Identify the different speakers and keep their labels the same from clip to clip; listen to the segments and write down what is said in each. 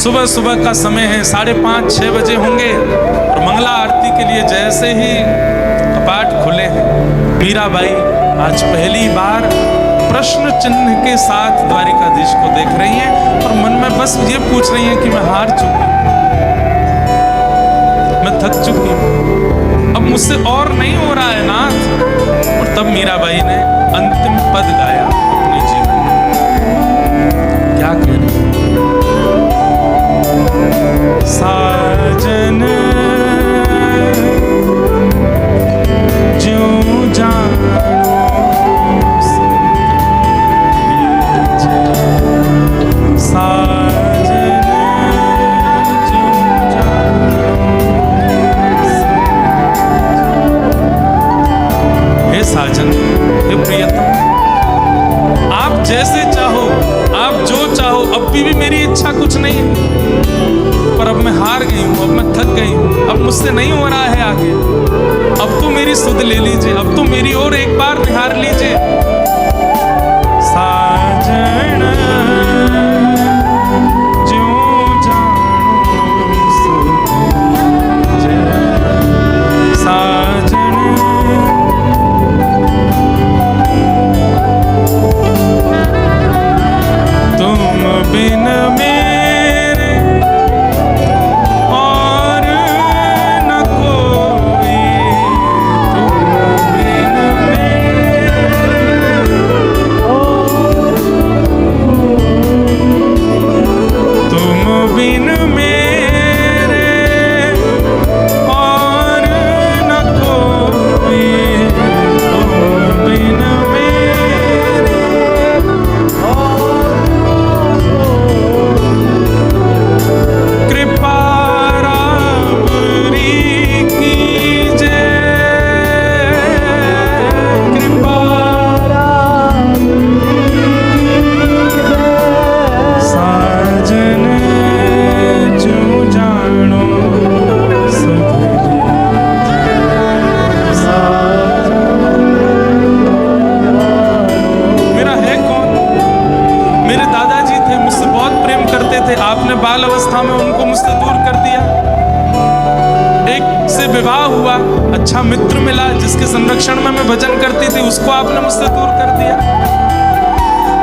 Speaker 1: सुबह सुबह का समय है, 5:30-6 बजे होंगे और मंगला आरती के लिए जैसे ही कपाट खुले हैं, मीराबाई आज पहली बार प्रश्न चिन्ह के साथ द्वारिकाधीश को देख रही हैं और मन में बस ये पूछ रही हैं कि मैं हार चुकी हूं, मैं थक चुकी हूं, अब मुझसे और नहीं हो रहा है नाथ। और तब मीराबाई ने अंतिम पद गाया अपने जीवन में। क्या कह रहे हैं? साजन ज्यों जानो साजन ज्यों जानो। हे साजन, हे प्रियतम, आप जैसे चाहो, आप जो चाहो, अब भी मेरी इच्छा कुछ नहीं है, पर अब मैं हार गई हूं, अब मैं थक गई हूं, अब मुझसे नहीं हो रहा है आगे। अब तो मेरी सुध ले लीजिए, अब तो मेरी ओर एक बार निहार लीजिए। साजन ज्यों जानो सुध साजन। तुम बिन मेरे और न कोई, तुम बिन मेरे, तुम बिन मेरे और न कोई, तुम बिन मेरे कृपा राबरी कीजे, कृपा साजन ज्यों जानो सुध मेरा है कौन? मेरे दादाजी थे, मुझसे बहुत प्रेम करते थे, आपने बाल अवस्था में उनको मुझसे दूर कर दिया। एक से विवाह हुआ, अच्छा मित्र मिला जिसके संरक्षण में मैं भजन करती थी, उसको आपने मुझसे दूर कर दिया।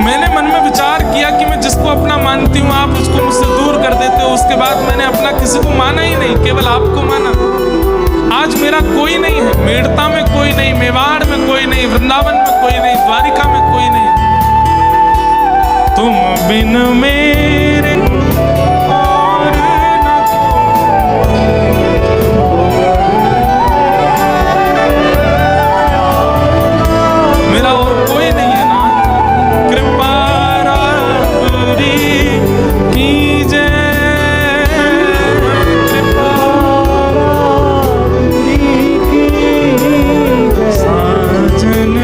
Speaker 1: मैंने मन में विचार किया कि मैं जिसको अपना मानती हूँ आप उसको मुझसे दूर कर देते हो। उसके बाद मैंने अपना किसी को माना ही नहीं, केवल आपको माना। आज मेरा कोई नहीं है, मेड़ता में कोई नहीं, मेवाड़ में कोई नहीं, वृंदावन में कोई नहीं, द्वारिका में कोई नहीं। तुम बिन मेरे और न मेरा और कोई नहीं है ना। कृपा राबरी कीजे, कृपा साजन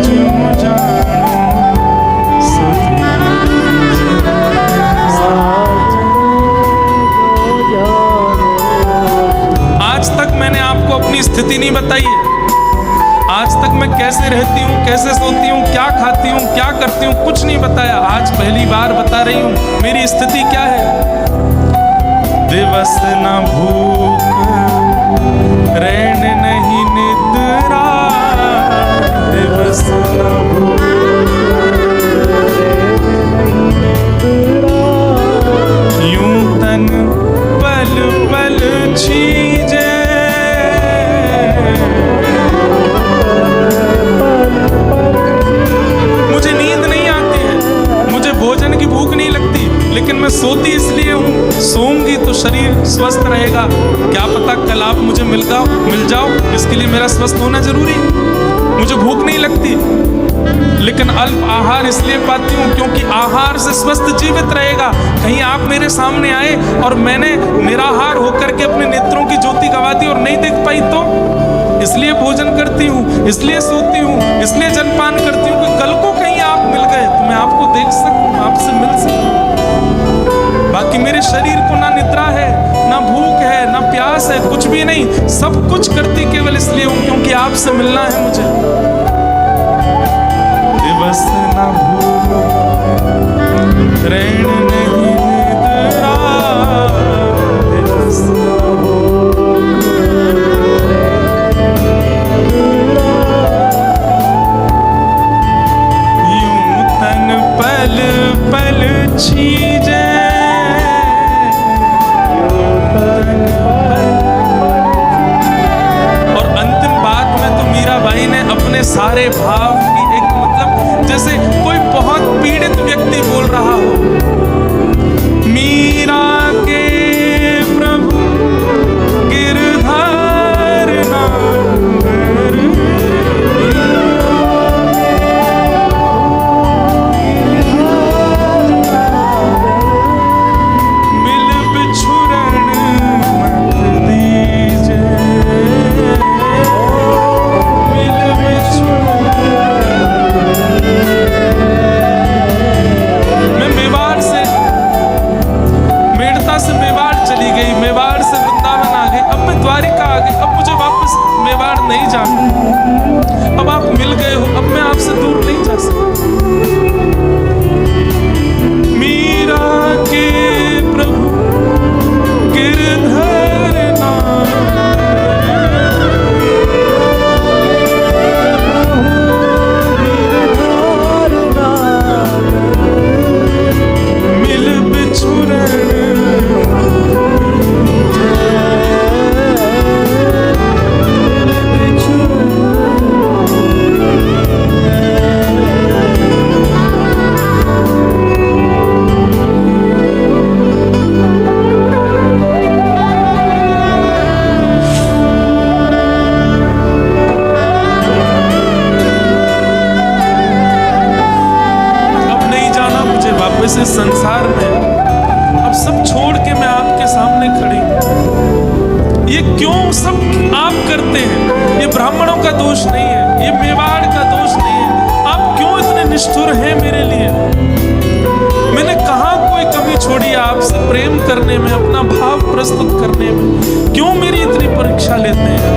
Speaker 1: ज्यों जानो सुध आज तक मैंने आपको अपनी स्थिति नहीं बताई है। आज तक मैं कैसे रहती हूँ, कैसे सोती हूँ, क्या खाती हूँ, क्या करती हूँ, कुछ नहीं बताया। आज पहली बार बता रही हूँ मेरी स्थिति क्या है। दिवस न भूख, रैन नहीं निद्रा, दिवस न भूख, यूं तन पल पल छीजे, मुझे नींद नहीं आती है, मुझे भोजन की भूख नहीं लगती, लेकिन मैं सोती इसलिए हूँ, सोऊंगी तो शरीर स्वस्थ रहेगा। क्या पता कल आप मुझे मिल जाओ, इसके लिए मेरा स्वस्थ होना जरूरी है। मुझे भूख नहीं लगती, लेकिन अल्प आहार इसलिए पाती हूँ क्योंकि आहार से स्वस्थ जीवित रहेगा। कहीं आप मेरे सामने आए और मैंने निराहार होकर के अपने नेत्रों की ज्योति गवा दी और नहीं देख पाई तो इसलिए भोजन करती हूँ, इसलिए सोती हूँ, इसलिए जलपान करती हूँ कि कल को कहीं आप मिल गए तो मैं आपको देख सकूँ, आपसे मिल सकूँ। बाकी मेरे शरीर को ना निद्रा है, ना भूख है, ना प्यास है, कुछ भी नहीं। सब कुछ करती केवल इसलिए हूँ क्योंकि आपसे मिलना है मुझे। दिवस न भूलो, ऋण नहीं निद्रा, मथुरा से मेवाड़ चली गई, मेवाड़ से वृंदावन आ गई, अब मैं द्वारिका आ गई, अब मुझे वापस मेवाड़ नहीं जाना। अब आप मिल गए हो, अब मैं आपसे दूर नहीं जा सकता। मीरा के प्रभु गिरधर मिल बिछुरन इस संसार में, अब सब छोड़ के मैं आपके सामने खड़ी हूं। ये क्यों सब आप करते हैं? ये ब्राह्मणों का दोष नहीं है, ये मेवाड़ का दोष नहीं है। आप क्यों इतने निष्ठुर हैं मेरे लिए? मैंने कहाँ कोई कमी छोड़ी है आपसे प्रेम करने में, अपना भाव प्रस्तुत करने में? क्यों मेरी इतनी परीक्षा लेते हैं?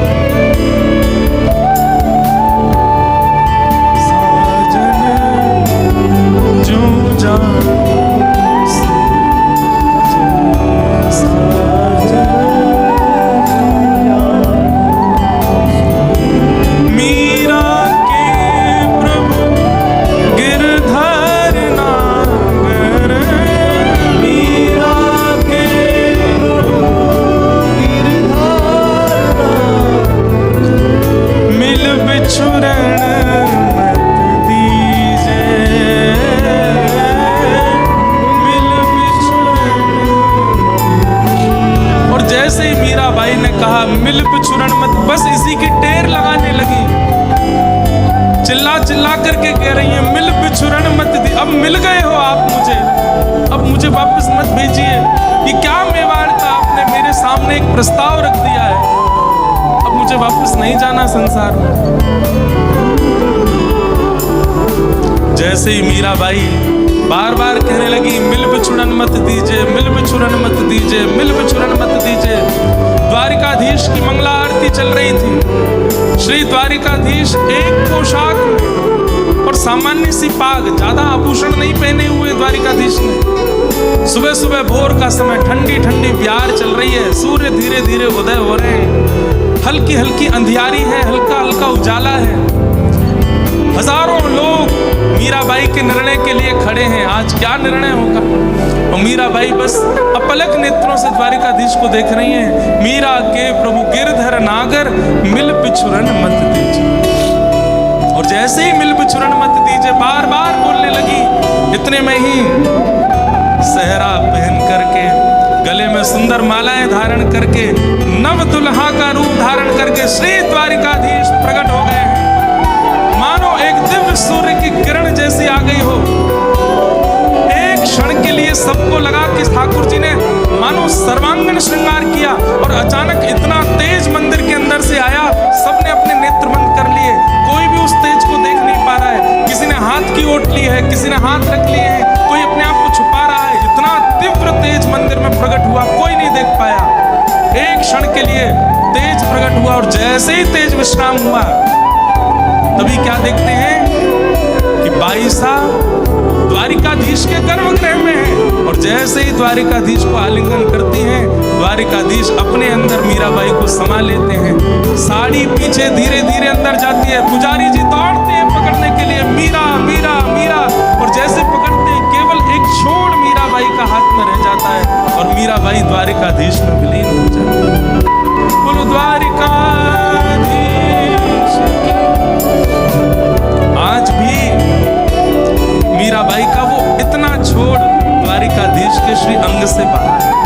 Speaker 1: मिल बिछुरन मत, बस इसी की टेर लगाने लगी, चिल्ला चिल्ला करके कह रही है मिल बिछुरन मत दी। अब मिल गए हो आप मुझे, अब मुझे वापस मत भेजिए। ये क्या मेवाड़ का आपने मेरे सामने एक प्रस्ताव रख दिया है, अब मुझे वापस नहीं जाना संसार में। जैसे ही मीराबाई बार बार कहने लगी मिल बिछुरन मत दीजिए, मिल बिछुरन मत दीजिए, मिल बिछुरन मत दीजिए, द्वारिकाधीश की मंगला आरती चल रही थी। श्री द्वारिकाधीश एक पोशाक में और सामान्य सी पाग, ज्यादा आभूषण नहीं पहने हुए द्वारिकाधीश ने। सुबह सुबह भोर का समय, ठंडी ठंडी प्यार चल रही है, सूर्य धीरे धीरे उदय हो रहे हैं, हल्की हल्की अंधियारी है, हल्का हल्का उजाला है। हजारों लोग मीराबाई के निर्णय के लिए खड़े हैं, आज क्या निर्णय होगा। और मीराबाई बस अपलक नेत्रों से द्वारिकाधीश को देख रही हैं। मीरा के प्रभु गिरधर नागर मिल बिछुरन मत दीजिए। और जैसे ही मिल बिछुरन मत दीजिए बार बार बोलने लगी, इतने में ही सहरा पहन करके, गले में सुंदर मालाएं धारण करके, नव दुल्हा का रूप धारण करके श्री द्वारिकाधीश प्रकट हो गए। मानो एक दिव्य सूर्य की किरण जैसी आ गई हो। एक क्षण के लिए सबको लगा कि ठाकुर जी ने मानो सर्वांगन श्रृंगार किया, और अचानक इतना तेज मंदिर के अंदर से आया, सबने अपने नेत्र बंद कर लिए, कोई भी उस तेज को देख नहीं पा रहा है। किसी ने हाथ की ओट ली है, किसी ने हाथ रख लिए हैं, कोई अपने आप को छुपा रहा है। इतना तीव्र तेज मंदिर में प्रकट हुआ, कोई नहीं देख पाया। एक क्षण के लिए तेज प्रकट हुआ, और जैसे ही तेज विश्राम हुआ, तभी क्या देखते हैं कि बाईसा द्वारिकाधीश के गर्भगृह में है। और जैसे ही द्वारिकाधीश को आलिंगन करती हैं, द्वारिकाधीश अपने अंदर मीराबाई को समा लेते हैं। साड़ी पीछे धीरे धीरे अंदर जाती है, पुजारी जी दौड़ते हैं पकड़ने के लिए, मीरा मीरा मीरा। और जैसे पकड़ते हैं, केवल एक छोड़ मीराबाई का हाथ में रह जाता है, और मीराबाई द्वारिकाधीश में विलीन हो जाती है। बोलो द्वारिकाधीश। आज भी मीराबाई का वो इतना छोड़ द्वारिकाधीश के श्री अंग से बाहर है।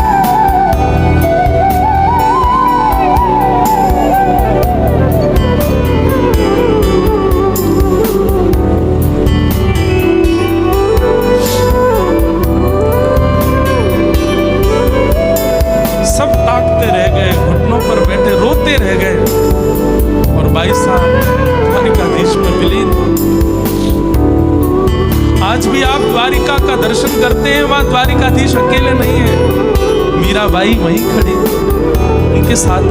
Speaker 1: सब ताकते रह गए, घुटनों पर बैठे रोते रह गए, और बाई साहब द्वारिकाधीश में विलीन। आज भी आप द्वारिका का दर्शन करते हैं, वहां द्वारिकाधीश अकेले नहीं है। बाई वहीं खड़ी, उनके साथ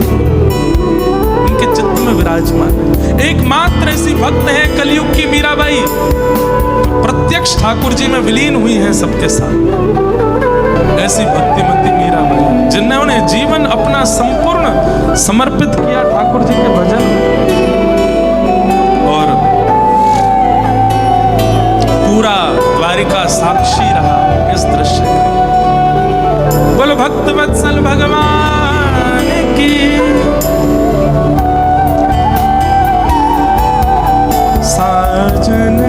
Speaker 1: उनके चित्त में विराजमान है। एकमात्र ऐसी भक्त है कलयुग की मीराबाई, प्रत्यक्ष ठाकुर जी में विलीन हुई है सबके साथ। ऐसी भक्तिमती मीराबाई जिन्होंने जीवन अपना संपूर्ण समर्पित किया ठाकुर जी के भजन और पूरा द्वारिका साक्षी रहा इस दृश्य का। बोलो भक्त वत्सल भगवान की। साजन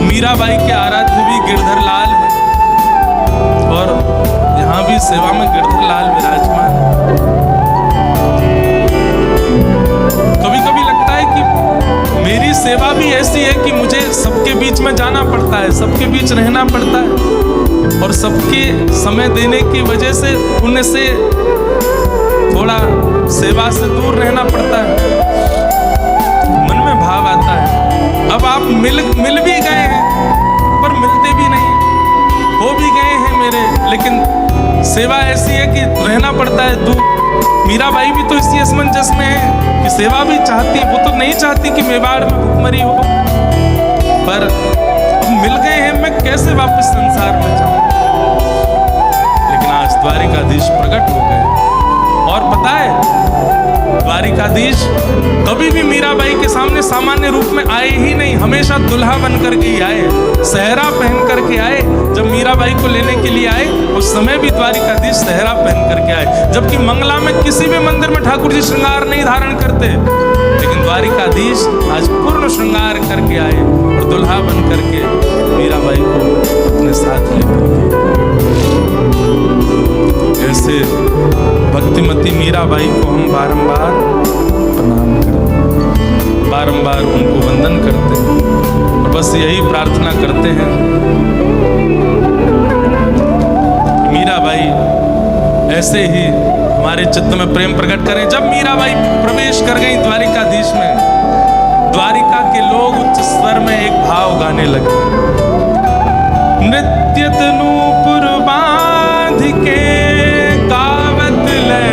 Speaker 1: मीराबाई के आराध्य भी गिरधर लाल है और यहाँ भी सेवा में गिरधर लाल विराजमान है। कभी कभी लगता है कि मेरी सेवा भी ऐसी है कि मुझे सबके बीच में जाना पड़ता है, सबके बीच रहना पड़ता है और सबके समय देने की वजह से उनसे थोड़ा सेवा से दूर रहना पड़ता है। मन में भाव आता है अब आप मिल भी गए हैं पर मिलते भी नहीं, हो भी गए हैं मेरे, लेकिन सेवा ऐसी है कि रहना पड़ता है दूर। मीराबाई भी तो इसी असमंजस में है कि सेवा भी चाहती है, वो तो नहीं चाहती कि मेवाड़ में भुखमरी हो, पर मिल गए हैं, मैं कैसे वापस संसार में जाऊं। लेकिन आज द्वारिकाधीश प्रकट हो गए और पता है द्वारिकाधीश कभी भी मीराबाई के सामने सामान्य रूप में आए ही नहीं, हमेशा दुल्हा बन करके ही आए, सहरा पहन करके आए। जब मीराबाई को लेने के लिए आए उस समय भी द्वारिकाधीश सहरा पहन करके आए, जबकि मंगला में किसी भी मंदिर में ठाकुर जी श्रृंगार नहीं धारण करते, लेकिन द्वारिकाधीश आज पूर्ण श्रृंगार करके आए और दुल्हा बन करके मीराबाई को अपने साथ लेकर। ऐसे भक्तिमती मीराबाई को हम बारंबार प्रणाम करते हैं, बारंबार उनको वंदन करते हैं और बस यही प्रार्थना करते हैं मीराबाई ऐसे ही हमारे चित्त में प्रेम प्रकट करें। जब मीराबाई प्रवेश कर गई द्वारिकाधीश में, द्वारिका के लोग उच्च स्वर में एक भाव गाने लगे। नृत्य नूपुर बांध के गावत ले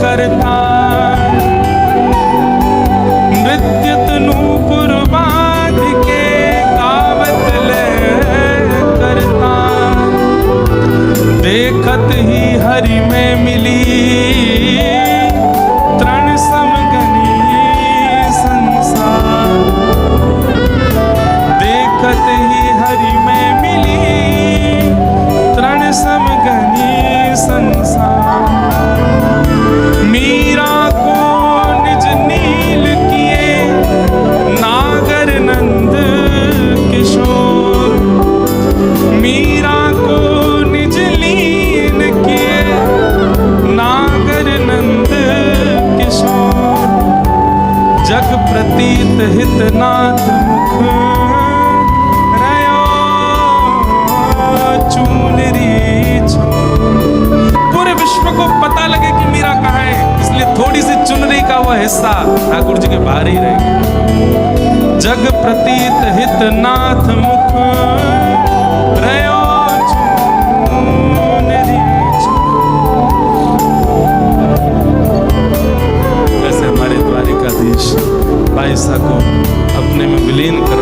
Speaker 1: करता, नृत्य नूपुर बांध के गावत ले करता, देखत ही हरि में मिली तृण समगनी संसार, देखत ही हरि में मिली तृण समगनी संसार। मीरा को निज नील किए नागर नंद किशोर, मीरा को निज लीन किए नागर नंद किशोर, जग प्रतीत हितनाथ मुख रयो चूनरी छोर। पूरे विश्व को पता लगे कि मीरा कहाँ है, इसलिए थोड़ी सी चुनरी का वह हिस्सा ठाकुर जी के बाहर ही रह गया। जग प्रतीत हितनाथ मुख रयो चूनरी छोर। ऐसे हमारे द्वारिकाधीश बाईसा को अपने में विलीन कर